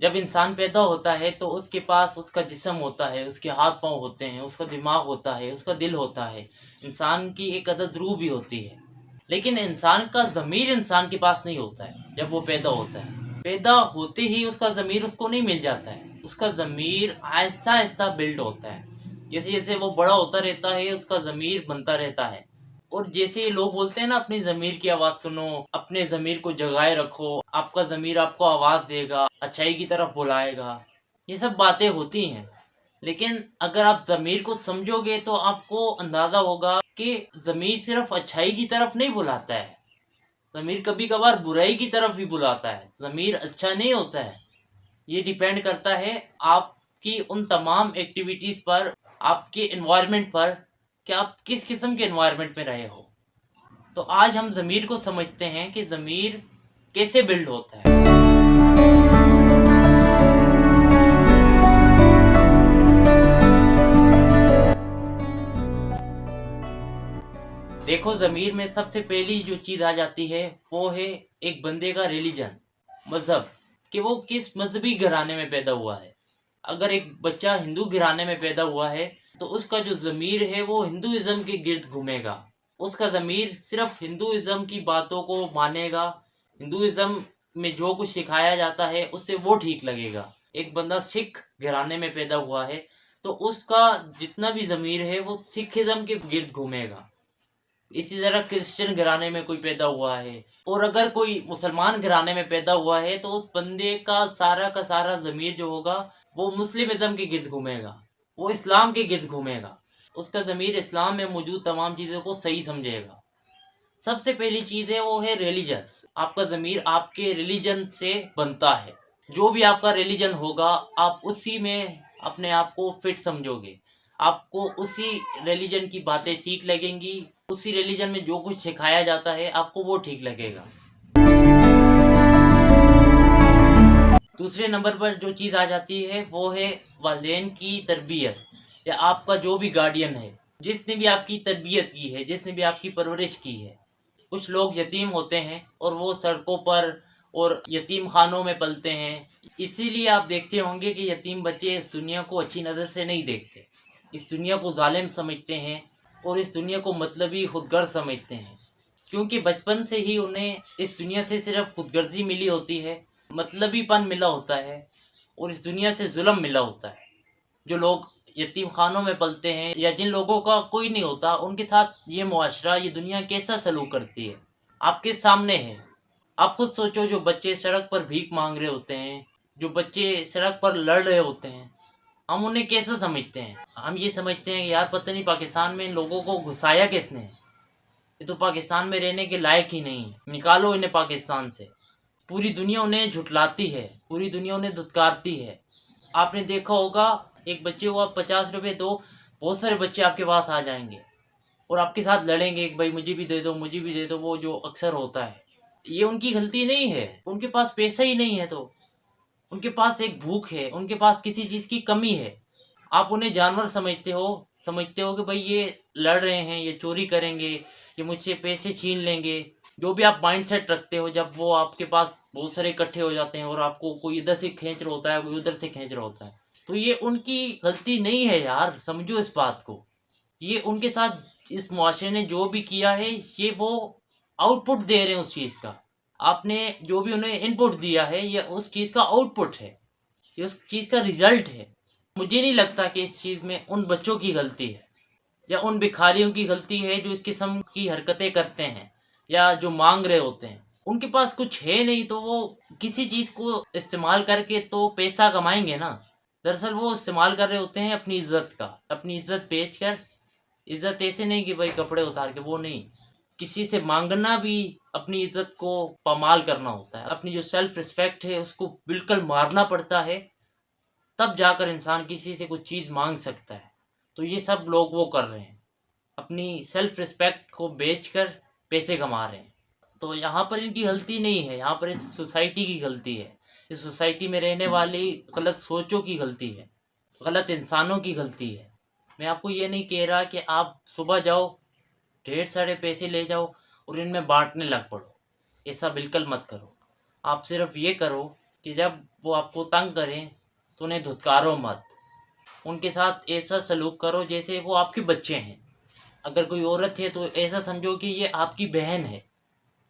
जब इंसान पैदा होता है तो उसके पास उसका जिस्म होता है, उसके हाथ पाँव होते हैं, उसका दिमाग होता है, उसका दिल होता है, इंसान की एक अदद रूह भी होती है। लेकिन इंसान का ज़मीर इंसान के पास नहीं होता है जब वो पैदा होता है। पैदा होते ही उसका ज़मीर उसको नहीं मिल जाता है, उसका ज़मीर आहिस्ता आहिस्ता बिल्ड होता है। जैसे जैसे वो बड़ा होता रहता है उसका ज़मीर बनता रहता है। और जैसे ये लोग बोलते हैं ना, अपनी ज़मीर की आवाज़ सुनो, अपने ज़मीर को जगाए रखो, आपका ज़मीर आपको आवाज़ देगा, अच्छाई की तरफ बुलाएगा। ये सब बातें होती हैं, लेकिन अगर आप ज़मीर को समझोगे तो आपको अंदाज़ा होगा कि ज़मीर सिर्फ अच्छाई की तरफ नहीं बुलाता है, ज़मीर कभी कभार बुराई की तरफ भी बुलाता है। ज़मीर अच्छा नहीं होता है। ये डिपेंड करता है आपकी उन तमाम एक्टिविटीज़ पर, आपके इन्वायरमेंट पर, कि आप किस किस्म के इन्वायरमेंट में रहे हो। तो आज हम ज़मीर को समझते हैं कि ज़मीर कैसे बिल्ड होता है। देखो, ज़मीर में सबसे पहली जो चीज़ आ जाती है वो है एक बंदे का रिलीजन, मज़हब, कि वो किस मजहबी घराने में पैदा हुआ है। अगर एक बच्चा हिंदू घराने में पैदा हुआ है तो उसका जो ज़मीर है वो हिंदुइज़्म के गिर्द घूमेगा। उसका ज़मीर सिर्फ हिंदुइज़्म की बातों को मानेगा, हिंदुइज़्म में जो कुछ सिखाया जाता है उससे वो ठीक लगेगा। एक बंदा सिख घराने में पैदा हुआ है तो उसका जितना भी ज़मीर है वो सिखिज़्म के गिर्द घूमेगा। इसी तरह क्रिश्चियन घराने में कोई पैदा हुआ है और अगर कोई मुसलमान घराने में पैदा हुआ है तो उस बंदे का सारा ज़मीर जो होगा वो मुस्लिमिज़्म के गिर्द घूमेगा, वो इस्लाम के गिर्द घूमेगा। उसका ज़मीर इस्लाम में मौजूद तमाम चीज़ों को सही समझेगा। सबसे पहली चीज़ है वो है रिलीजन्स। आपका ज़मीर आपके रिलीजन से बनता है। जो भी आपका रिलीजन होगा आप उसी में अपने आप को फिट समझोगे, आपको उसी रिलीजन की बातें ठीक लगेंगी, उसी रिलीजन में जो कुछ सिखाया जाता है आपको वो ठीक लगेगा। दूसरे नंबर पर जो चीज़ आ जाती है वो है वालिदैन की तरबियत, या आपका जो भी गार्डियन है, जिसने भी आपकी तरबियत की है, जिसने भी आपकी परवरिश की है। कुछ लोग यतीम होते हैं और वो सड़कों पर और यतीम खानों में पलते हैं। इसीलिए आप देखते होंगे कि यतीम बच्चे इस दुनिया को अच्छी नज़र से नहीं देखते, इस दुनिया को जालिम समझते हैं और इस दुनिया को मतलबी खुदगर्ज समझते हैं, क्योंकि बचपन से ही उन्हें इस दुनिया से सिर्फ खुदगर्जी मिली होती है, मतलबीपन मिला होता है और इस दुनिया से जुल्म मिला होता है। जो लोग यतीम खानों में पलते हैं या जिन लोगों का कोई नहीं होता, उनके साथ ये मुआशरा, ये दुनिया कैसा सलूक करती है आपके सामने है। आप खुद सोचो, जो बच्चे सड़क पर भीख मांग रहे होते हैं, जो बच्चे सड़क पर लड़ रहे होते हैं, हम उन्हें कैसे समझते हैं? हम ये समझते हैं कि यार पता नहीं पाकिस्तान में इन लोगों को घुसाया किसने है, ये तो पाकिस्तान में रहने के लायक ही नहीं है, निकालो इन्हें पाकिस्तान से। पूरी दुनिया उन्हें झुटलाती है, पूरी दुनिया उन्हें धुतकारती है। आपने देखा होगा, एक बच्चे को आप 50 रुपए दो, बहुत सारे बच्चे आपके पास आ जाएंगे और आपके साथ लड़ेंगे कि भाई मुझे भी दे दो, मुझे भी दे दो। वो जो अक्सर होता है, ये उनकी गलती नहीं है, उनके पास पैसा ही नहीं है, तो उनके पास एक भूख है, उनके पास किसी चीज़ की कमी है। आप उन्हें जानवर समझते हो कि भाई ये लड़ रहे हैं, ये चोरी करेंगे, ये मुझसे पैसे छीन लेंगे। जो भी आप माइंडसेट रखते हो, जब वो आपके पास बहुत सारे इकट्ठे हो जाते हैं और आपको कोई इधर से खींच रहा होता है, कोई उधर से खींच रहा होता है, तो ये उनकी गलती नहीं है यार, समझो इस बात को। ये उनके साथ इस मुआशरे ने जो भी किया है, ये वो आउटपुट दे रहे हैं उस चीज़ का। आपने जो भी उन्हें इनपुट दिया है, ये उस चीज़ का आउटपुट है, ये उस चीज़ का रिजल्ट है। मुझे नहीं लगता कि इस चीज़ में उन बच्चों की गलती है या उन भिखारियों की गलती है जो इस किस्म की हरकतें करते हैं या जो मांग रहे होते हैं। उनके पास कुछ है नहीं तो वो किसी चीज़ को इस्तेमाल करके तो पैसा कमाएंगे ना। दरअसल वो इस्तेमाल कर रहे होते हैं अपनी इज्जत का, अपनी इज्जत बेच कर। इज्जत ऐसे नहीं कि भाई कपड़े उतार के, वो नहीं। किसी से मांगना भी अपनी इज्जत को पामाल करना होता है, अपनी जो सेल्फ रिस्पेक्ट है उसको बिल्कुल मारना पड़ता है, तब जाकर इंसान किसी से कुछ चीज़ मांग सकता है। तो ये सब लोग वो कर रहे हैं, अपनी सेल्फ रिस्पेक्ट को बेचकर पैसे कमा रहे हैं। तो यहाँ पर इनकी गलती नहीं है, यहाँ पर इस सोसाइटी की गलती है, इस सोसाइटी में रहने वाली गलत सोचों की गलती है, गलत इंसानों की गलती है। मैं आपको ये नहीं कह रहा कि आप सुबह जाओ, ढेर सारे पैसे ले जाओ और इनमें बांटने लग पड़ो, ऐसा बिल्कुल मत करो। आप सिर्फ ये करो कि जब वो आपको तंग करें तो उन्हें धुतकारो मत, उनके साथ ऐसा सलूक करो जैसे वो आपके बच्चे हैं। अगर कोई औरत है तो ऐसा समझो कि ये आपकी बहन है,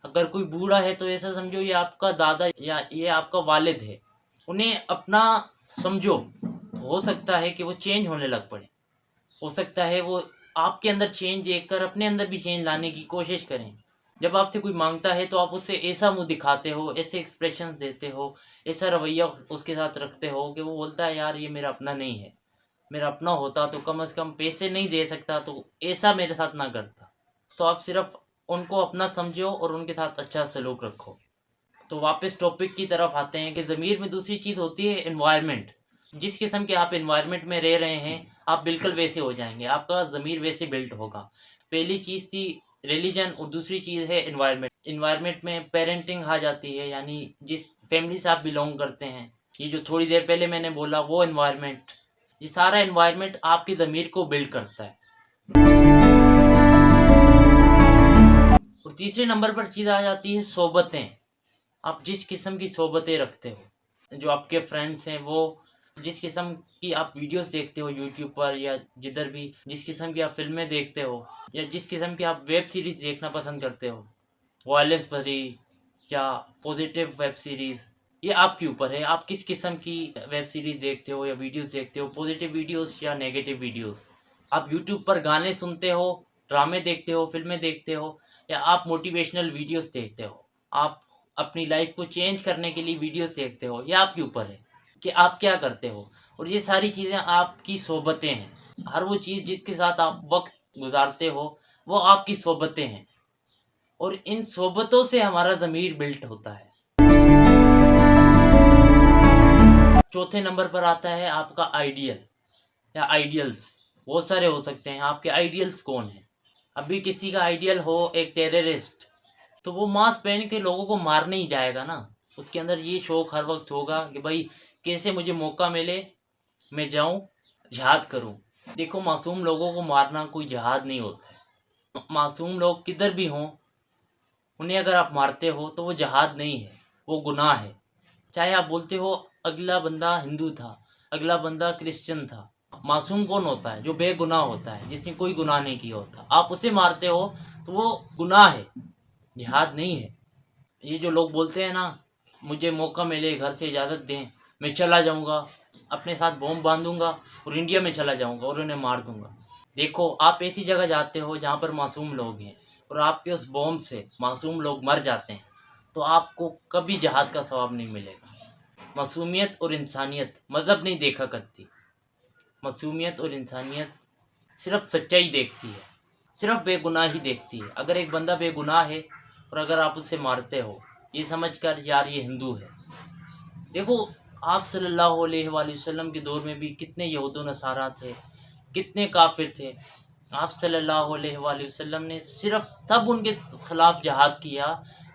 अगर कोई बूढ़ा है तो ऐसा समझो ये आपका दादा या ये आपका वालिद है। उन्हें अपना समझो, तो हो सकता है कि वो चेंज होने लग पड़े, हो सकता है वो आपके अंदर चेंज देखकर अपने अंदर भी चेंज लाने की कोशिश करें। जब आपसे कोई मांगता है तो आप उससे ऐसा मुंह दिखाते हो, ऐसे एक्सप्रेशंस देते हो, ऐसा रवैया उसके साथ रखते हो कि वो बोलता है यार ये मेरा अपना नहीं है, मेरा अपना होता तो कम से कम पैसे नहीं दे सकता तो ऐसा मेरे साथ ना करता। तो आप सिर्फ उनको अपना समझो और उनके साथ अच्छा सलूक रखो। तो वापस टॉपिक की तरफ आते हैं कि ज़मीर में दूसरी चीज़ होती है एनवायरनमेंट। जिस किस्म के आप एनवायरनमेंट में रह रहे हैं आप बिल्कुल वैसे हो जाएंगे, आपका ज़मीर वैसे बिल्ट होगा। पहली चीज़ थी रिलीजन और दूसरी चीज़ है एनवायरनमेंट। एनवायरनमेंट में पेरेंटिंग आ जाती है, यानी जिस फैमिली से आप बिलोंग करते हैं, ये जो थोड़ी देर पहले मैंने बोला वो एनवायरनमेंट, ये सारा एनवायरनमेंट आपकी ज़मीर को बिल्ड करता है। और तीसरे नंबर पर चीज़ आ जाती है सोबतें। आप जिस किस्म की सोबतें रखते हो, जो आपके फ्रेंड्स हैं, वो जिस किस्म की आप वीडियोस देखते हो यूट्यूब पर या जिधर भी, जिस किस्म की आप फिल्में देखते हो या जिस किस्म की आप वेब सीरीज़ देखना पसंद करते हो, वायलेंस भरी या पॉजिटिव वेब सीरीज़, ये आपके ऊपर है। आप किस किस्म की वेब सीरीज़ देखते हो या वीडियोस देखते हो, पॉजिटिव वीडियोस या नेगेटिव वीडियोस। आप यूट्यूब पर गाने सुनते हो, ड्रामे देखते हो, फिल्में देखते हो, या आप मोटिवेशनल वीडियोस देखते हो, आप अपनी लाइफ को चेंज करने के लिए वीडियोस देखते हो, ये आपके ऊपर है कि आप क्या करते हो। और ये सारी चीज़ें आपकी सोबतें हैं। हर वो चीज़ जिसके साथ आप वक्त गुजारते हो वो आपकी सोबतें हैं, और इन सोबतों से हमारा ज़मीर बिल्ट होता है। चौथे नंबर पर आता है आपका आइडियल या आइडियल्स। बहुत सारे हो सकते हैं। आपके आइडियल्स कौन हैं? अभी किसी का आइडियल हो एक टेररिस्ट, तो वो मास्क पहन के लोगों को मारने ही जाएगा ना। उसके अंदर ये शौक हर वक्त होगा कि भाई कैसे मुझे मौका मिले मैं जाऊं जिहाद करूं। देखो, मासूम लोगों को मारना कोई जिहाद नहीं होता है। मासूम लोग किधर भी हों, उन्हें अगर आप मारते हो तो वो जिहाद नहीं है, वो गुनाह है। चाहे आप बोलते हो अगला बंदा हिंदू था, अगला बंदा क्रिश्चियन था। मासूम कौन होता है? जो बेगुनाह होता है, जिसने कोई गुनाह नहीं किया होता। आप उसे मारते हो तो वो गुनाह है, जिहाद नहीं है। ये जो लोग बोलते हैं ना, मुझे मौका मिले घर से इजाज़त दें मैं चला जाऊंगा, अपने साथ बॉम्ब बांधूंगा और इंडिया में चला जाऊंगा और उन्हें मार दूंगा। देखो, आप ऐसी जगह जाते हो जहाँ पर मासूम लोग हैं और आपके उस बॉम्ब से मासूम लोग मर जाते हैं, तो आपको कभी जिहाद का सवाब नहीं मिलेगा। मासूमियत और इंसानियत मज़हब नहीं देखा करती। मासूमियत और इंसानियत सिर्फ सच्चाई देखती है, सिर्फ बेगुनाही देखती है। अगर एक बंदा बेगुनाह है और अगर आप उसे मारते हो ये समझकर यार ये हिंदू है। देखो, आप सल्लल्लाहु अलैहि वसल्लम के दौर में भी कितने यहूद व नसारा थे, कितने काफिर थे। आप सल्लल्लाहु अलैहि वसल्लम ने सिर्फ तब उनके ख़िलाफ़ जहाद किया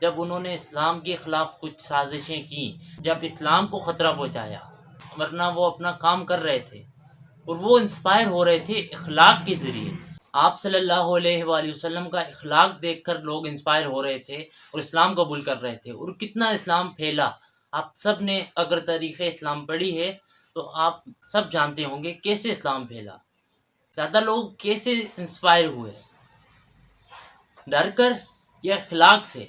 जब उन्होंने इस्लाम के ख़िलाफ़ कुछ साजिशें की, जब इस्लाम को ख़तरा पहुँचाया। वरना वो अपना काम कर रहे थे और वो इंस्पायर हो रहे थे इखलाक के ज़रिए। आप सल्लल्लाहु अलैहि वसल्लम का इखलाक देखकर लोग इंस्पायर हो रहे थे और इस्लाम कबूल कर रहे थे। और कितना इस्लाम फैला। आप सब ने अगर तारीख़ इस्लाम पढ़ी है तो आप सब जानते होंगे कैसे इस्लाम फैला, ज़्यादा लोग कैसे इंस्पायर हुए, डर कर या इखलाक से।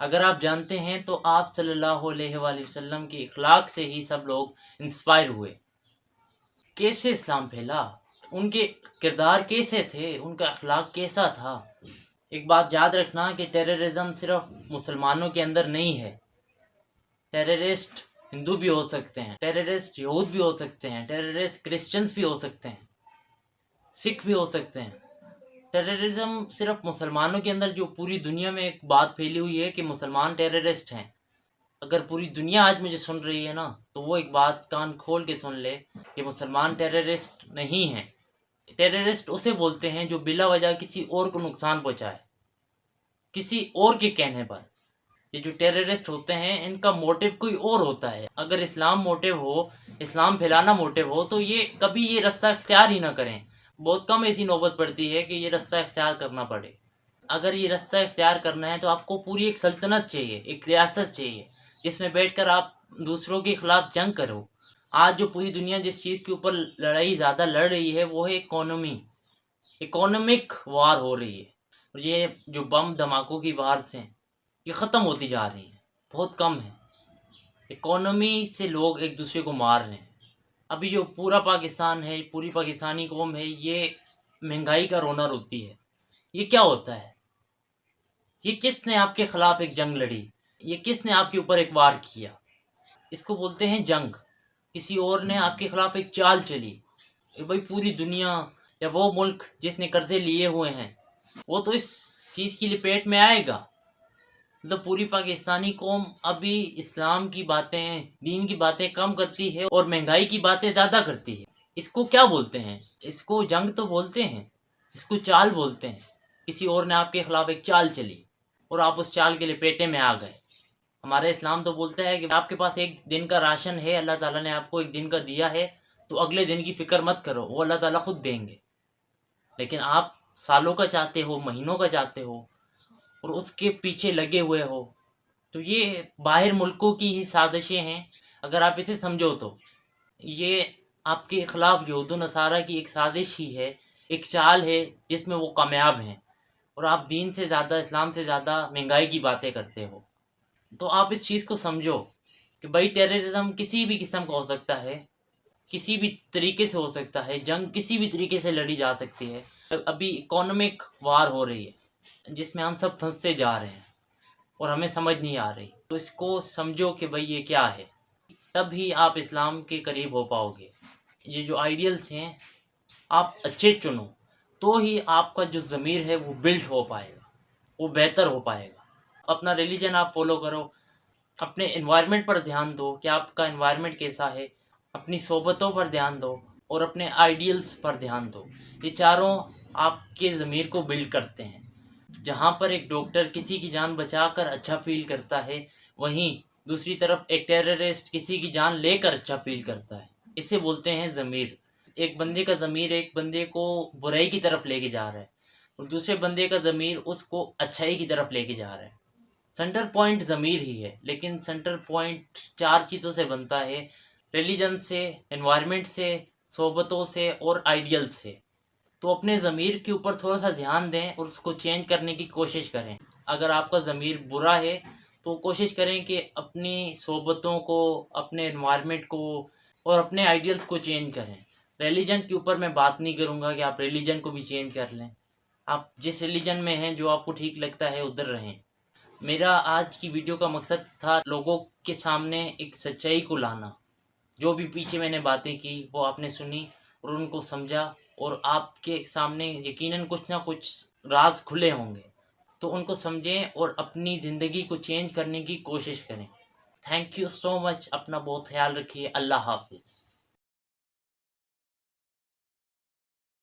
अगर आप जानते हैं तो आप सल्लल्लाहु अलैहि वसल्लम के इखलाक से ही सब लोग इंस्पायर हुए। कैसे इस्लाम फैला, उनके किरदार कैसे थे, उनका अखलाक कैसा था। एक बात याद रखना कि टेररिज्म सिर्फ मुसलमानों के अंदर नहीं है। टेररिस्ट हिंदू भी हो सकते हैं, टेररिस्ट यहूद भी हो सकते हैं, टेररिस्ट क्रिश्चियंस भी हो सकते हैं, सिख भी हो सकते हैं। टेररिज्म सिर्फ मुसलमानों के अंदर, जो पूरी दुनिया में एक बात फैली हुई है कि मुसलमान टेररिस्ट हैं। अगर पूरी दुनिया आज मुझे सुन रही है ना, तो वो एक बात कान खोल के सुन ले कि मुसलमान टेररिस्ट नहीं हैं। टेररिस्ट उसे बोलते हैं जो बिला वजह किसी और को नुकसान पहुंचाए, किसी और के कहने पर। ये जो टेररिस्ट होते हैं इनका मोटिव कोई और होता है। अगर इस्लाम मोटिव हो, इस्लाम फैलाना मोटिव हो, तो ये कभी ये रास्ता इख्तियार ही ना करें। बहुत कम ऐसी नौबत पड़ती है कि ये रास्ता इख्तियार करना पड़े। अगर ये रास्ता इख्तियार करना है तो आपको पूरी एक सल्तनत चाहिए, एक रियासत चाहिए जिसमें बैठकर आप दूसरों के खिलाफ जंग करो। आज जो पूरी दुनिया जिस चीज़ के ऊपर लड़ाई ज़्यादा लड़ रही है वो है इकोनॉमिक वार हो रही है। और ये जो बम धमाकों की वार से ये ख़त्म होती जा रही है, बहुत कम है। इकोनॉमी से लोग एक दूसरे को मार रहे हैं। अभी जो पूरा पाकिस्तान है, पूरी पाकिस्तानी कौम है, ये महंगाई का रोना रोती है। ये क्या होता है? ये किसने आपके खिलाफ एक जंग लड़ी? ये किसने आपके ऊपर एक वार किया? इसको बोलते हैं जंग। किसी और ने आपके खिलाफ एक चाल चली। भाई पूरी दुनिया या वो मुल्क जिसने कर्जे लिए हुए हैं वो तो इस चीज़ की लपेट में आएगा। मतलब पूरी पाकिस्तानी कौम अभी इस्लाम की बातें, दीन की बातें कम करती है और महंगाई की बातें ज़्यादा करती है। इसको क्या बोलते हैं? इसको जंग तो बोलते हैं, इसको चाल बोलते हैं। किसी और ने आपके खिलाफ एक चाल चली और आप उस चाल के लपेटे में आ गए। हमारा इस्लाम तो बोलता है कि आपके पास एक दिन का राशन है, अल्लाह ताला ने आपको एक दिन का दिया है, तो अगले दिन की फ़िक्र मत करो, वो अल्लाह ताला खुद देंगे। लेकिन आप सालों का चाहते हो, महीनों का चाहते हो और उसके पीछे लगे हुए हो। तो ये बाहर मुल्कों की ही साजिशें हैं। अगर आप इसे समझो तो ये आपके खिलाफ यहूद नसारा की एक साजिश ही है, एक चाल है जिसमें वो कामयाब हैं। और आप दीन से ज़्यादा, इस्लाम से ज़्यादा महंगाई की बातें करते हो। तो आप इस चीज़ को समझो कि भाई टेररिज्म किसी भी किस्म का हो सकता है, किसी भी तरीके से हो सकता है, जंग किसी भी तरीके से लड़ी जा सकती है। अभी इकोनॉमिक वार हो रही है जिसमें हम सब फंसते जा रहे हैं और हमें समझ नहीं आ रही। तो इसको समझो कि भाई ये क्या है, तभी आप इस्लाम के करीब हो पाओगे। ये जो आइडियल्स हैं आप अच्छे चुनो, तो ही आपका जो ज़मीर है वो बिल्ड हो पाएगा, वो बेहतर हो पाएगा। अपना रिलीजन आप फॉलो करो, अपने इन्वायरमेंट पर ध्यान दो कि आपका इन्वायरमेंट कैसा है, अपनी सोबतों पर ध्यान दो और अपने आइडियल्स पर ध्यान दो। ये चारों आपके ज़मीर को बिल्ड करते हैं। जहाँ पर एक डॉक्टर किसी की जान बचाकर अच्छा फील करता है, वहीं दूसरी तरफ एक टेररिस्ट किसी की जान लेकर अच्छा फील करता है। इसे बोलते हैं ज़मीर। एक बंदे का ज़मीर एक बंदे को बुराई की तरफ लेके जा रहा है और दूसरे बंदे का ज़मीर उसको अच्छाई की तरफ लेके जा रहा है। सेंटर पॉइंट ज़मीर ही है, लेकिन सेंटर पॉइंट चार चीज़ों से बनता है: रिलीजन से, एनवायरनमेंट से, सोबतों से और आइडियल से। तो अपने ज़मीर के ऊपर थोड़ा सा ध्यान दें और उसको चेंज करने की कोशिश करें। अगर आपका ज़मीर बुरा है तो कोशिश करें कि अपनी सोबतों को, अपने एनवायरनमेंट को और अपने आइडियल्स को चेंज करें। रिलीजन के ऊपर मैं बात नहीं करूँगा कि आप रिलीजन को भी चेंज कर लें। आप जिस रिलीजन में हैं, जो आपको ठीक लगता है उधर रहें। मेरा आज की वीडियो का मकसद था लोगों के सामने एक सच्चाई को लाना। जो भी पीछे मैंने बातें की वो आपने सुनी और उनको समझा, और आपके सामने यकीनन कुछ ना कुछ राज खुले होंगे, तो उनको समझें और अपनी ज़िंदगी को चेंज करने की कोशिश करें। Thank you so much. अपना बहुत ख्याल रखिए। अल्लाह हाफिज़।